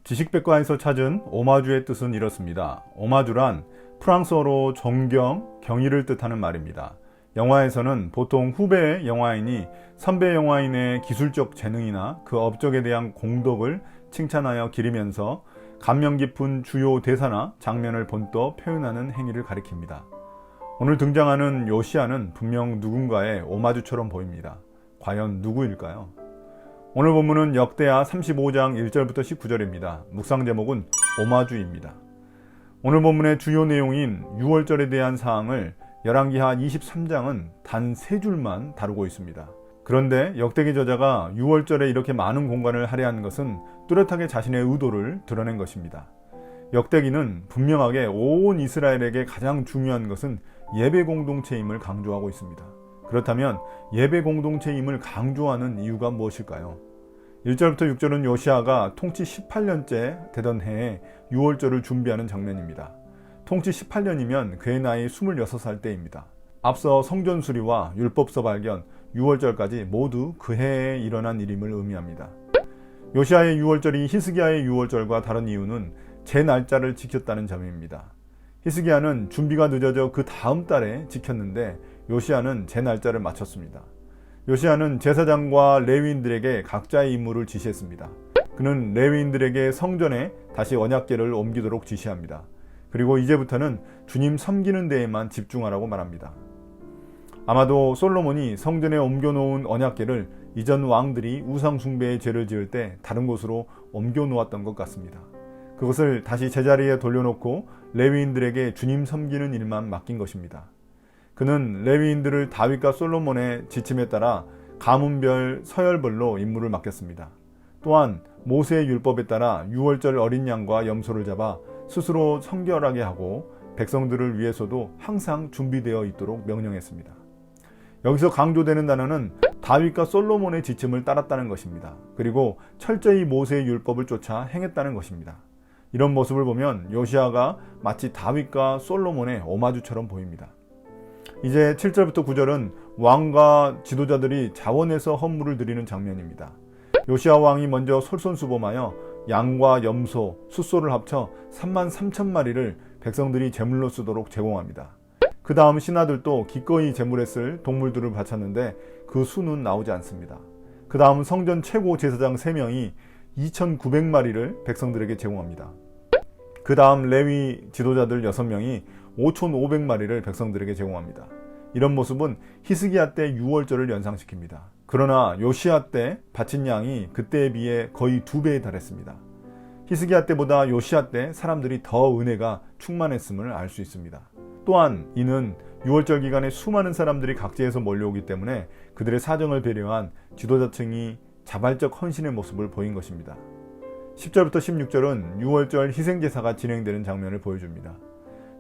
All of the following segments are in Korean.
지식백과에서 찾은 오마주의 뜻은 이렇습니다. 오마주란 프랑스어로 존경, 경의를 뜻하는 말입니다. 영화에서는 보통 후배 영화인이 선배 영화인의 기술적 재능이나 그 업적에 대한 공덕을 칭찬하여 기리면서 감명 깊은 주요 대사나 장면을 본떠 표현하는 행위를 가리킵니다. 오늘 등장하는 요시아는 분명 누군가의 오마주처럼 보입니다. 과연 누구일까요? 오늘 본문은 역대하 35장 1절부터 19절입니다. 묵상 제목은 오마주입니다. 오늘 본문의 주요 내용인 유월절에 대한 사항을 열왕기하 23장은 단 3줄만 다루고 있습니다. 그런데 역대기 저자가 유월절에 이렇게 많은 공간을 할애한 것은 뚜렷하게 자신의 의도를 드러낸 것입니다. 역대기는 분명하게 온 이스라엘에게 가장 중요한 것은 예배 공동체임을 강조하고 있습니다. 그렇다면 예배 공동체임을 강조하는 이유가 무엇일까요? 1절부터 6절은 요시아가 통치 18년째 되던 해에 유월절을 준비하는 장면입니다. 통치 18년이면 그의 나이 26살 때입니다. 앞서 성전 수리와 율법서 발견, 유월절까지 모두 그 해에 일어난 일임을 의미합니다. 요시아의 유월절이 히스기야의 유월절과 다른 이유는 제 날짜를 지켰다는 점입니다. 히스기야는 준비가 늦어져 그 다음 달에 지켰는데 요시아는 제 날짜를 맞췄습니다. 요시아는 제사장과 레위인들에게 각자의 임무를 지시했습니다. 그는 레위인들에게 성전에 다시 언약궤를 옮기도록 지시합니다. 그리고 이제부터는 주님 섬기는 데에만 집중하라고 말합니다. 아마도 솔로몬이 성전에 옮겨놓은 언약궤를 이전 왕들이 우상 숭배의 죄를 지을 때 다른 곳으로 옮겨놓았던 것 같습니다. 그것을 다시 제자리에 돌려놓고 레위인들에게 주님 섬기는 일만 맡긴 것입니다. 그는 레위인들을 다윗과 솔로몬의 지침에 따라 가문별, 서열별로 임무를 맡겼습니다. 또한 모세의 율법에 따라 유월절 어린 양과 염소를 잡아 스스로 성결하게 하고 백성들을 위해서도 항상 준비되어 있도록 명령했습니다. 여기서 강조되는 단어는 다윗과 솔로몬의 지침을 따랐다는 것입니다. 그리고 철저히 모세의 율법을 쫓아 행했다는 것입니다. 이런 모습을 보면 요시아가 마치 다윗과 솔로몬의 오마주처럼 보입니다. 이제 7절부터 9절은 왕과 지도자들이 자원해서 헌물을 드리는 장면입니다. 요시아 왕이 먼저 솔선수범하여 양과 염소, 숫소를 합쳐 33,000마리를 백성들이 제물로 쓰도록 제공합니다. 그 다음 신하들도 기꺼이 제물에 쓸 동물들을 바쳤는데 그 수는 나오지 않습니다. 그 다음 성전 최고 제사장 3명이 2,900마리를 백성들에게 제공합니다. 그 다음 레위 지도자들 6명이 5,500마리를 백성들에게 제공합니다. 이런 모습은 히스기야 때 유월절을 연상시킵니다. 그러나 요시아 때 바친 양이 그때에 비해 거의 2배에 달했습니다. 히스기야 때보다 요시아 때 사람들이 더 은혜가 충만했음을 알 수 있습니다. 또한 이는 유월절 기간에 수많은 사람들이 각지에서 몰려오기 때문에 그들의 사정을 배려한 지도자층이 자발적 헌신의 모습을 보인 것입니다. 10절부터 16절은 유월절 희생제사가 진행되는 장면을 보여줍니다.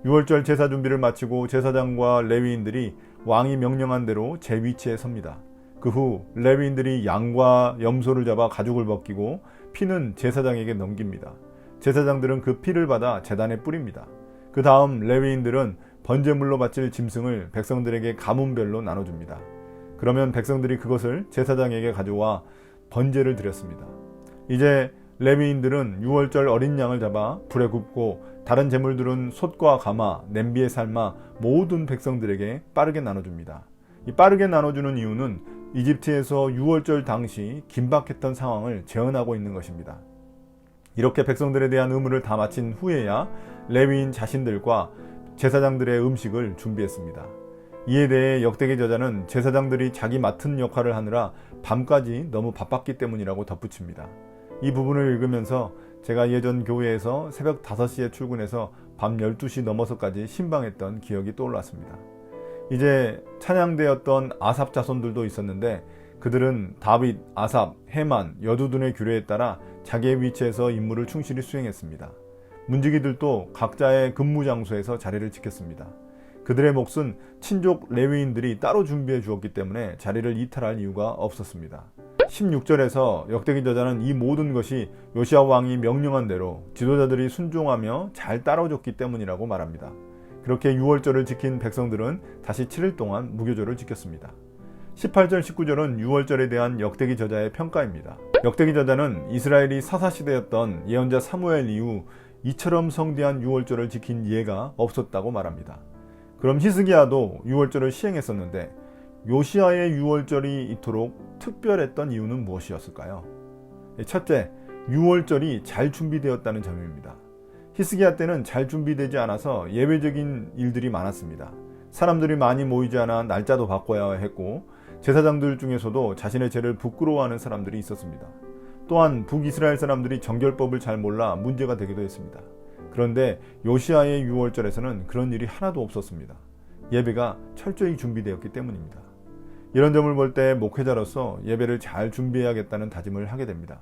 유월절 제사 준비를 마치고 제사장과 레위인들이 왕이 명령한 대로 제 위치에 섭니다. 그 후 레위인들이 양과 염소를 잡아 가죽을 벗기고 피는 제사장에게 넘깁니다. 제사장들은 그 피를 받아 제단에 뿌립니다. 그 다음 레위인들은 번제물로 바칠 짐승을 백성들에게 가문별로 나눠줍니다. 그러면 백성들이 그것을 제사장에게 가져와 번제를 드렸습니다. 이제 레위인들은 유월절 어린 양을 잡아 불에 굽고 다른 제물들은 솥과 가마, 냄비에 삶아 모든 백성들에게 빠르게 나눠줍니다. 이 빠르게 나눠주는 이유는 이집트에서 유월절 당시 긴박했던 상황을 재현하고 있는 것입니다. 이렇게 백성들에 대한 의무를 다 마친 후에야 레위인 자신들과 제사장들의 음식을 준비했습니다. 이에 대해 역대기 저자는 제사장들이 자기 맡은 역할을 하느라 밤까지 너무 바빴기 때문이라고 덧붙입니다. 이 부분을 읽으면서 제가 예전 교회에서 새벽 5시에 출근해서 밤 12시 넘어서까지 신방했던 기억이 떠올랐습니다. 이제 찬양되었던 아삽 자손들도 있었는데 그들은 다윗, 아삽, 헤만, 여두둔의 규례에 따라 자기의 위치에서 임무를 충실히 수행했습니다. 문지기들도 각자의 근무 장소에서 자리를 지켰습니다. 그들의 몫은 친족 레위인들이 따로 준비해 주었기 때문에 자리를 이탈할 이유가 없었습니다. 16절에서 역대기 저자는 이 모든 것이 요시아 왕이 명령한 대로 지도자들이 순종하며 잘 따라줬기 때문이라고 말합니다. 그렇게 유월절을 지킨 백성들은 다시 7일 동안 무교절을 지켰습니다. 18절, 19절은 유월절에 대한 역대기 저자의 평가입니다. 역대기 저자는 이스라엘이 사사시대였던 예언자 사무엘 이후 이처럼 성대한 유월절을 지킨 예가 없었다고 말합니다. 그럼 히스기야도 유월절을 시행했었는데 요시야의 유월절이 이토록 특별했던 이유는 무엇이었을까요? 첫째, 유월절이 잘 준비되었다는 점입니다. 히스기야 때는 잘 준비되지 않아서 예외적인 일들이 많았습니다. 사람들이 많이 모이지 않아 날짜도 바꿔야 했고 제사장들 중에서도 자신의 죄를 부끄러워하는 사람들이 있었습니다. 또한 북이스라엘 사람들이 정결법을 잘 몰라 문제가 되기도 했습니다. 그런데 요시야의 유월절에서는 그런 일이 하나도 없었습니다. 예배가 철저히 준비되었기 때문입니다. 이런 점을 볼 때 목회자로서 예배를 잘 준비해야겠다는 다짐을 하게 됩니다.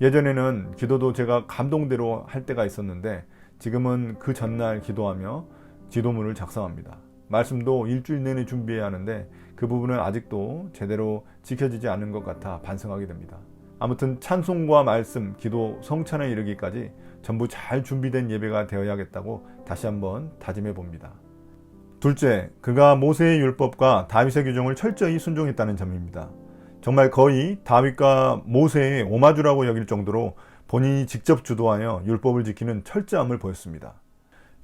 예전에는 기도도 제가 감동대로 할 때가 있었는데 지금은 그 전날 기도하며 지도문을 작성합니다. 말씀도 일주일 내내 준비해야 하는데 그 부분은 아직도 제대로 지켜지지 않는 것 같아 반성하게 됩니다. 아무튼 찬송과 말씀, 기도, 성찬에 이르기까지 전부 잘 준비된 예배가 되어야겠다고 다시 한번 다짐해 봅니다. 둘째, 그가 모세의 율법과 다윗의 규정을 철저히 순종했다는 점입니다. 정말 거의 다윗과 모세의 오마주라고 여길 정도로 본인이 직접 주도하여 율법을 지키는 철저함을 보였습니다.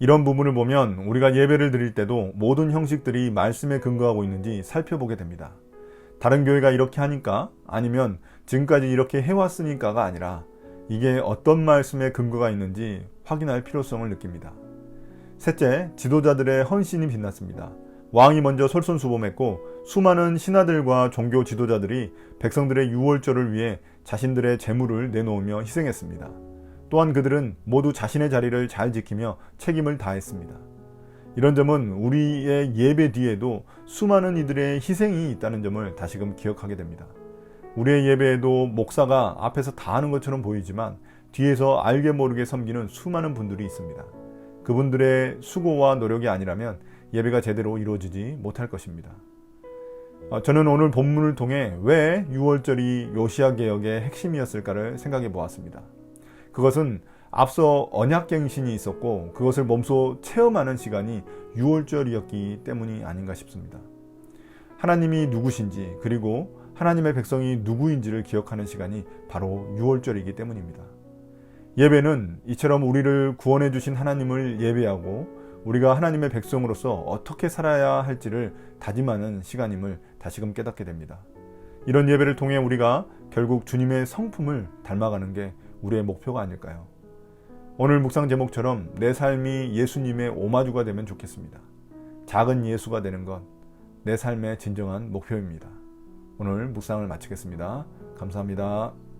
이런 부분을 보면 우리가 예배를 드릴 때도 모든 형식들이 말씀에 근거하고 있는지 살펴보게 됩니다. 다른 교회가 이렇게 하니까 아니면 지금까지 이렇게 해왔으니까가 아니라 이게 어떤 말씀에 근거가 있는지 확인할 필요성을 느낍니다. 셋째, 지도자들의 헌신이 빛났습니다. 왕이 먼저 솔선수범했고 수많은 신하들과 종교 지도자들이 백성들의 유월절을 위해 자신들의 재물을 내놓으며 희생했습니다. 또한 그들은 모두 자신의 자리를 잘 지키며 책임을 다했습니다. 이런 점은 우리의 예배 뒤에도 수많은 이들의 희생이 있다는 점을 다시금 기억하게 됩니다. 우리의 예배에도 목사가 앞에서 다 하는 것처럼 보이지만 뒤에서 알게 모르게 섬기는 수많은 분들이 있습니다. 그분들의 수고와 노력이 아니라면 예배가 제대로 이루어지지 못할 것입니다. 저는 오늘 본문을 통해 왜 유월절이 요시야 개혁의 핵심이었을까를 생각해 보았습니다. 그것은 앞서 언약갱신이 있었고 그것을 몸소 체험하는 시간이 유월절이었기 때문이 아닌가 싶습니다. 하나님이 누구신지 그리고 하나님의 백성이 누구인지를 기억하는 시간이 바로 유월절이기 때문입니다. 예배는 이처럼 우리를 구원해 주신 하나님을 예배하고 우리가 하나님의 백성으로서 어떻게 살아야 할지를 다짐하는 시간임을 다시금 깨닫게 됩니다. 이런 예배를 통해 우리가 결국 주님의 성품을 닮아가는 게 우리의 목표가 아닐까요? 오늘 묵상 제목처럼 내 삶이 예수님의 오마주가 되면 좋겠습니다. 작은 예수가 되는 것, 내 삶의 진정한 목표입니다. 오늘 묵상을 마치겠습니다. 감사합니다.